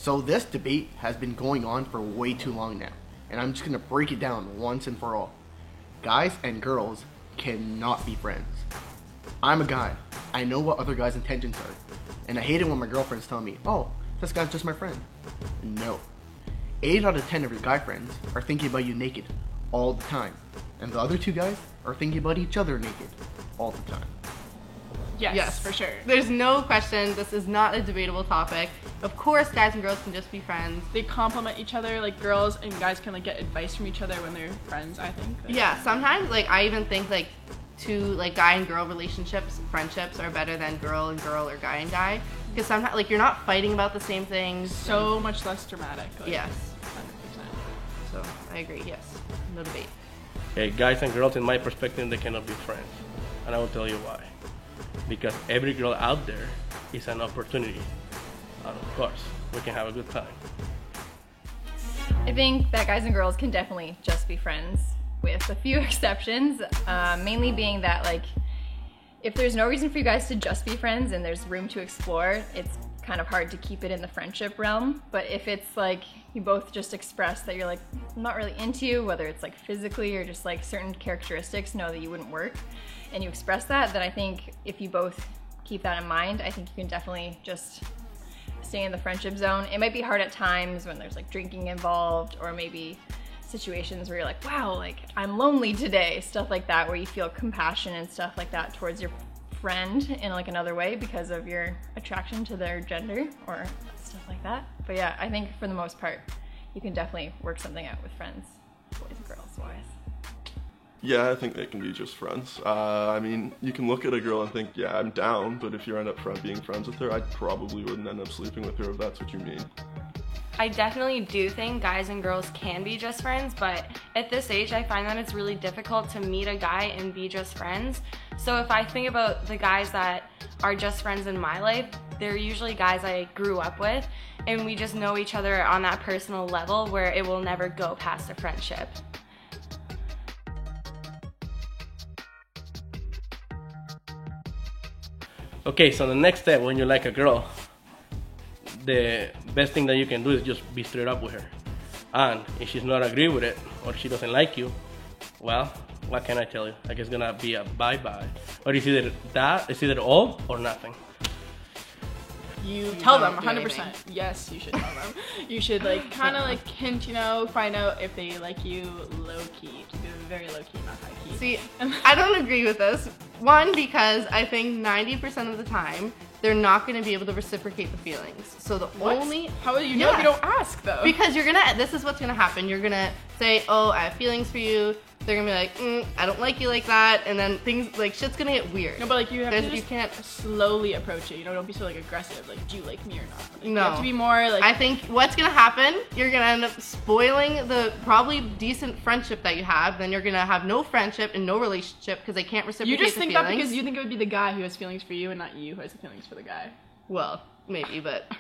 So this debate has been going on for way too long now, and I'm just gonna break it down once and for all. Guys and girls cannot be friends. I'm a guy. I know what other guys' intentions are, and I hate it when my girlfriends tell me, "Oh, this guy's just my friend." No. 8 out of 10 of your guy friends are thinking about you naked all the time, and the other 2 guys are thinking about each other naked all the time. Yes, for sure. There's no question. This is not a debatable topic. Of course, guys and girls can just be friends. They complement each other, like girls and guys can like get advice from each other when they're friends, I think. Yeah, sometimes like I even think like guy and girl relationships, friendships are better than girl and girl or guy and guy. Because sometimes like you're not fighting about the same things. So much less dramatic. Like, yes. 100%. So I agree, yes. No debate. Okay, guys and girls, in my perspective, they cannot be friends. And I will tell you why. Because every girl out there is an opportunity. And of course, we can have a good time. I think that guys and girls can definitely just be friends, with a few exceptions, mainly being that like if there's no reason for you guys to just be friends and there's room to explore, it's kind of hard to keep it in the friendship realm. But if it's like you both just express that you're like not really into you, whether it's like physically or just like certain characteristics know that you wouldn't work, and you express that, then I think if you both keep that in mind, I think you can definitely just stay in the friendship zone. It might be hard at times when there's like drinking involved, or maybe situations where you're like, wow, like I'm lonely today, stuff like that, where you feel compassion and stuff like that towards your friend in like another way because of your attraction to their gender or stuff like that. But yeah, I think for the most part, you can definitely work something out with friends, boys and girls wise. Yeah, I think they can be just friends. I mean, you can look at a girl and think, yeah, I'm down, but if you end up being friends with her, I probably wouldn't end up sleeping with her if that's what you mean. I definitely do think guys and girls can be just friends, but at this age I find that it's really difficult to meet a guy and be just friends. So if I think about the guys that are just friends in my life, they're usually guys I grew up with, and we just know each other on that personal level where it will never go past a friendship. Okay, so the next step when you like a girl, the best thing that you can do is just be straight up with her. And if she's not agree with it, or she doesn't like you, well, what can I tell you? Like it's gonna be a bye-bye. Or it's either all or nothing. You tell them don't do 100%. anything. Yes, you should tell them. You should like kind of like hint, you know, find out if they like you low key. Keep it very low key, not high key. See, I don't agree with this. One, because I think 90% of the time, they're not going to be able to reciprocate the feelings. So the only... How will you know if you don't ask, though? Because you're going to... This is what's going to happen. You're going to say, oh, I have feelings for you. They're going to be like, I don't like you like that. And then things, like, shit's going to get weird. No, but like you have to You just can't... slowly approach it. You know, don't be so like aggressive. Like, do you like me or not? Like, No. You have to be more like... I think what's going to happen, you're going to end up spoiling the probably decent friendship that you have. Then you're going to have no friendship and no relationship because they can't reciprocate You just the think feelings. that because you think it would be the guy who has feelings for you and not you who has the feelings for the guy. Well, maybe, but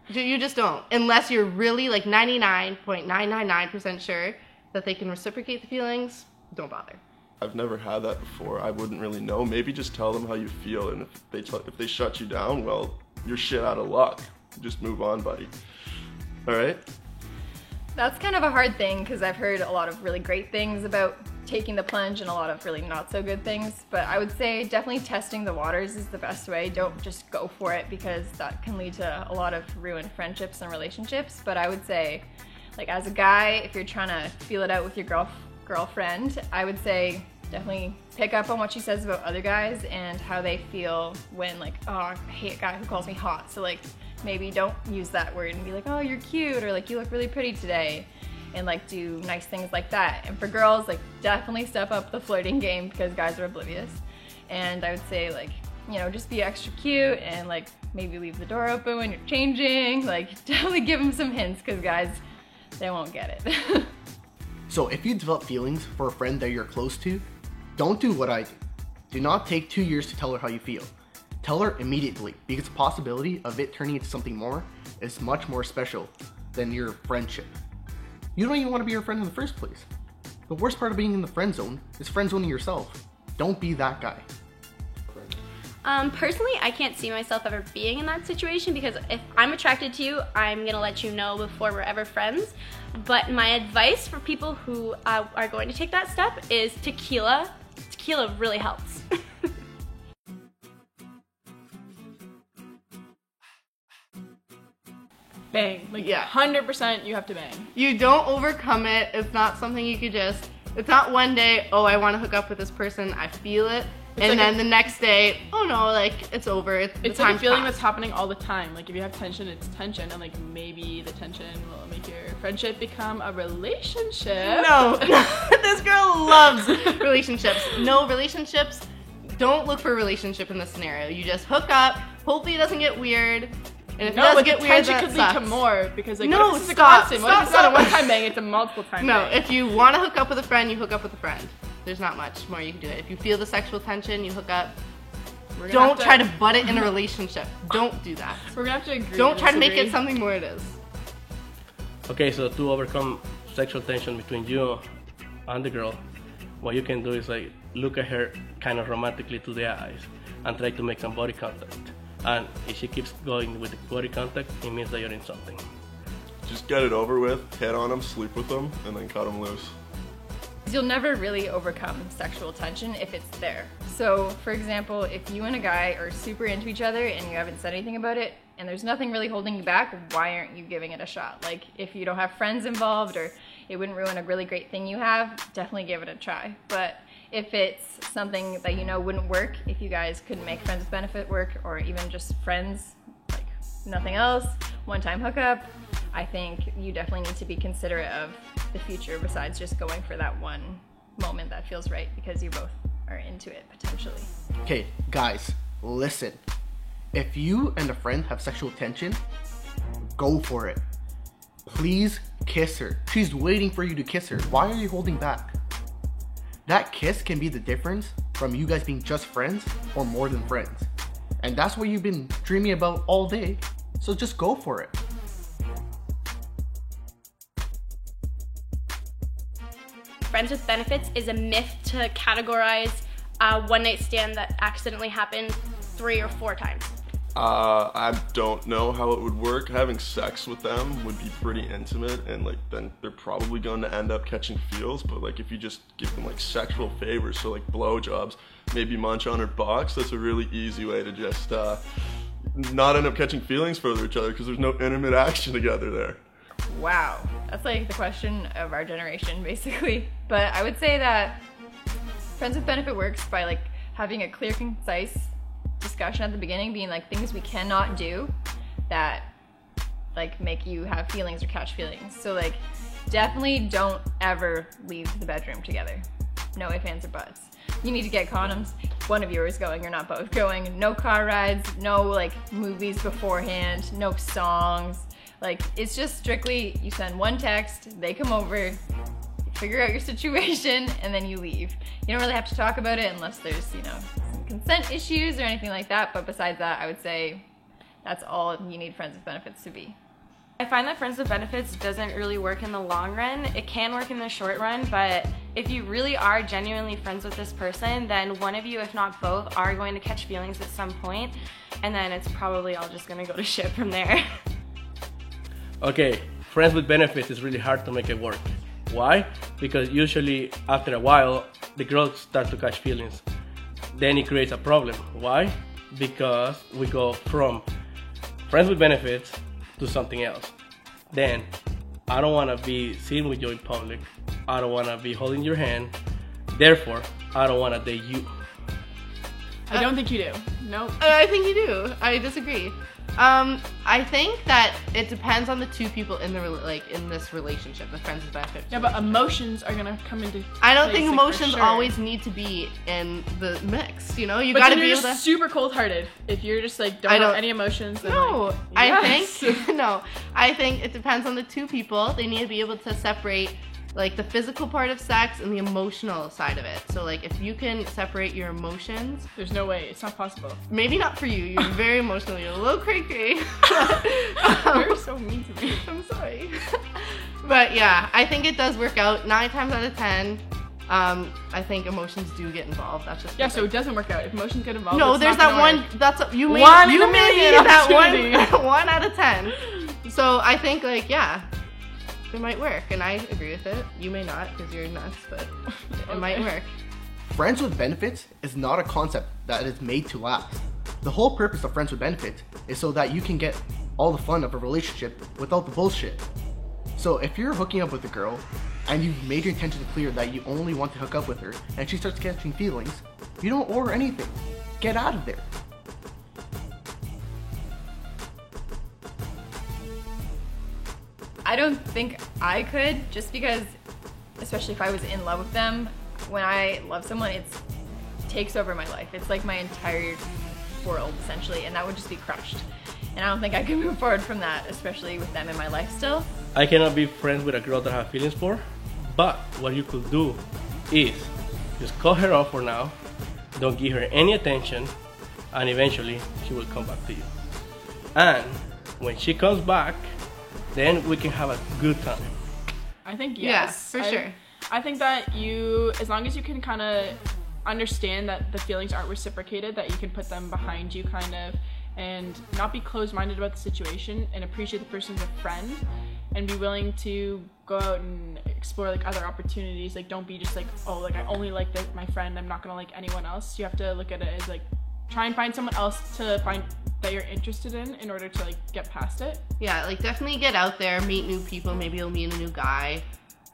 you just don't. Unless you're really like 99.999% sure that they can reciprocate the feelings, don't bother. I've never had that before. I wouldn't really know. Maybe just tell them how you feel, and if they shut you down, well, you're shit out of luck. Just move on, buddy. All right? That's kind of a hard thing because I've heard a lot of really great things about taking the plunge and a lot of really not so good things. But I would say definitely testing the waters is the best way. Don't just go for it because that can lead to a lot of ruined friendships and relationships. But I would say, like as a guy, if you're trying to feel it out with your girlfriend, I would say definitely pick up on what she says about other guys and how they feel when like, oh, I hate a guy who calls me hot. So like maybe don't use that word and be like, oh, you're cute, or like you look really pretty today, and like do nice things like that. And for girls, like definitely step up the flirting game because guys are oblivious. And I would say like, you know, just be extra cute and like maybe leave the door open when you're changing. Like definitely give them some hints because guys, they won't get it. So if you develop feelings for a friend that you're close to, don't do what I do. Do not take 2 years to tell her how you feel. Tell her immediately, because the possibility of it turning into something more is much more special than your friendship. You don't even want to be your friend in the first place. The worst part of being in the friend zone is friend zoning yourself. Don't be that guy. Personally, I can't see myself ever being in that situation because if I'm attracted to you, I'm gonna let you know before we're ever friends. But my advice for people who are going to take that step is tequila. Tequila really helps. Bang. Like, Yeah. 100% you have to bang. You don't overcome it. It's not something you could just, it's not one day, oh, I want to hook up with this person, I feel it. It's And like then the next day, oh no, like, it's over. It's like a time's feeling passed. that's happening all the time. Like, if you have tension, it's tension. And, like, maybe the tension will make your friendship become a relationship. No, this girl loves relationships. No relationships. Don't look for a relationship in this scenario. You just hook up. Hopefully it doesn't get weird. And if it No, does but get the weird, tension that could lead to sucks. more because, like, No, what if this is stop, a constant? What if it's stop, not a stop. one-time bang, it's a multiple-time No, bang? if you want to hook up with a friend, you hook up with a friend. There's not much more you can do it. If you feel the sexual tension, you hook up. We're gonna Don't have to- try to butt it in a relationship. Don't do that. We're gonna have to agree. Don't try to make disagree. it something more it is. Okay, so to overcome sexual tension between you and the girl, what you can do is like look at her kind of romantically to the eyes and try to make some body contact. And if she keeps going with the body contact, it means that you're in something. Just get it over with, hit on them, sleep with them, and then cut them loose. You'll never really overcome sexual tension if it's there. So, for example, if you and a guy are super into each other and you haven't said anything about it, and there's nothing really holding you back, why aren't you giving it a shot? Like, if you don't have friends involved or it wouldn't ruin a really great thing you have, definitely give it a try. But if it's something that you know wouldn't work, if you guys couldn't make friends with benefit work, or even just friends, like nothing else, one-time hookup, I think you definitely need to be considerate of the future besides just going for that one moment that feels right because you both are into it potentially. Okay, guys, listen. If you and a friend have sexual tension, go for it. Please kiss her. She's waiting for you to kiss her. Why are you holding back? That kiss can be the difference from you guys being just friends or more than friends. And that's what you've been dreaming about all day. So just go for it. Friends with benefits is a myth to categorize a one-night stand that accidentally happened 3 or 4 times. I don't know how it would work. Having sex with them would be pretty intimate, and like then they're probably going to end up catching feels. But like if you just give them like sexual favors, so like blowjobs, maybe munch on her box, that's a really easy way to just not end up catching feelings for each other because there's no intimate action together there. Wow, that's like the question of our generation basically. But I would say that friends with benefit works by like having a clear, concise discussion at the beginning, being like things we cannot do that like make you have feelings or catch feelings. So like definitely don't ever leave the bedroom together. No ifs, ands, or buts. You need to get condoms. One of you is going, you're not both going. No car rides, no like movies beforehand, no songs. Like it's just strictly you send one text, they come over, you figure out your situation, and then you leave. You don't really have to talk about it unless there's, you know, some consent issues or anything like that. But besides that, I would say that's all you need friends with benefits to be. I find that friends with benefits doesn't really work in the long run. It can work in the short run, but if you really are genuinely friends with this person, then one of you, if not both, are going to catch feelings at some point, and then it's probably all just gonna go to shit from there. Okay, friends with benefits is really hard to make it work. Why? Because usually after a while, the girls start to catch feelings. Then it creates a problem. Why? Because we go from friends with benefits to something else. Then, I don't want to be seen with you in public. I don't want to be holding your hand. Therefore, I don't want to date you. I don't think you do. Nope. I think you do. I disagree. I think that it depends on the two people in the in this relationship, the friends with benefits. Yeah, but emotions are gonna come into I don't place, think like, for emotions sure. always need to be in the mix. You know, you But gotta then be you're able to. just super cold-hearted. If you're just like I don't have don't- any emotions, then No, like, I yes. think no. I think it depends on the two people. They need to be able to separate like the physical part of sex and the emotional side of it. So like if you can separate your emotions, There's no way. It's not possible. maybe not for you. You're very emotional. You're a little cray-cray. You're so mean to me. I'm sorry. But yeah, I think it does work out 9 times out of 10. I think emotions do get involved. That's just Yeah, so it doesn't work out. If emotions get involved, no. it's There's not that gonna one. work. That's you may One in you a may be million that opportunity. one out of 10. So I think like yeah, it might work, and I agree with it. You may not because you're nuts, but it might work. Friends with benefits is not a concept that is made to last. The whole purpose of friends with benefits is so that you can get all the fun of a relationship without the bullshit. So if you're hooking up with a girl and you've made your intention clear that you only want to hook up with her and she starts catching feelings, you don't owe her anything. Get out of there. I don't think I could, just because, especially if I was in love with them, when I love someone, it takes over my life. It's like my entire world, essentially, and that would just be crushed. And I don't think I can move forward from that, especially with them in my life still. I cannot be friends with a girl that I have feelings for, but what you could do is just cut her off for now, don't give her any attention, and eventually she will come back to you. And when she comes back, then we can have a good time. I think Yeah, yes. for sure. I think that you, as long as you can kind of understand that the feelings aren't reciprocated, that you can put them behind you kind of, and not be closed-minded about the situation, and appreciate the person as a friend, and be willing to go out and explore like other opportunities. Like don't be just like, oh, like I only like my friend, I'm not gonna like anyone else. You have to look at it as like, try and find someone else to find that you're interested in order to like get past it. Yeah, like definitely get out there, meet new people. Maybe you'll meet a new guy,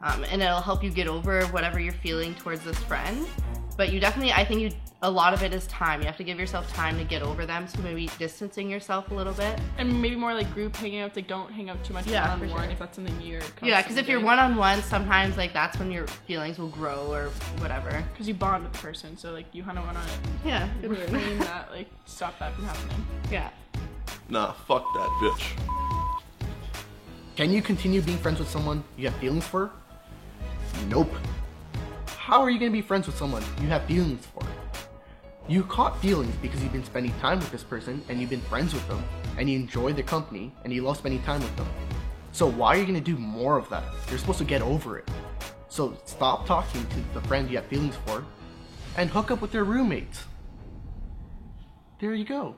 and it'll help you get over whatever you're feeling towards this friend. But you definitely, I think a lot of it is time. You have to give yourself time to get over them. So maybe distancing yourself a little bit. And maybe more like group hangouts, like don't hang out too much Yeah, one-on-one for sure. if that's something you're Yeah, because if you're one-on-one, sometimes like that's when your feelings will grow or whatever. because you bond with the person, so like you kind of want to Yeah, good word. refrain that, like stop that from happening. Yeah. Nah, fuck that bitch. Can you continue being friends with someone you have feelings for? Nope. How are you going to be friends with someone you have feelings for? You caught feelings because you've been spending time with this person and you've been friends with them and you enjoy their company and you love spending time with them. So why are you going to do more of that? You're supposed to get over it. So stop talking to the friend you have feelings for and hook up with their roommates. There you go.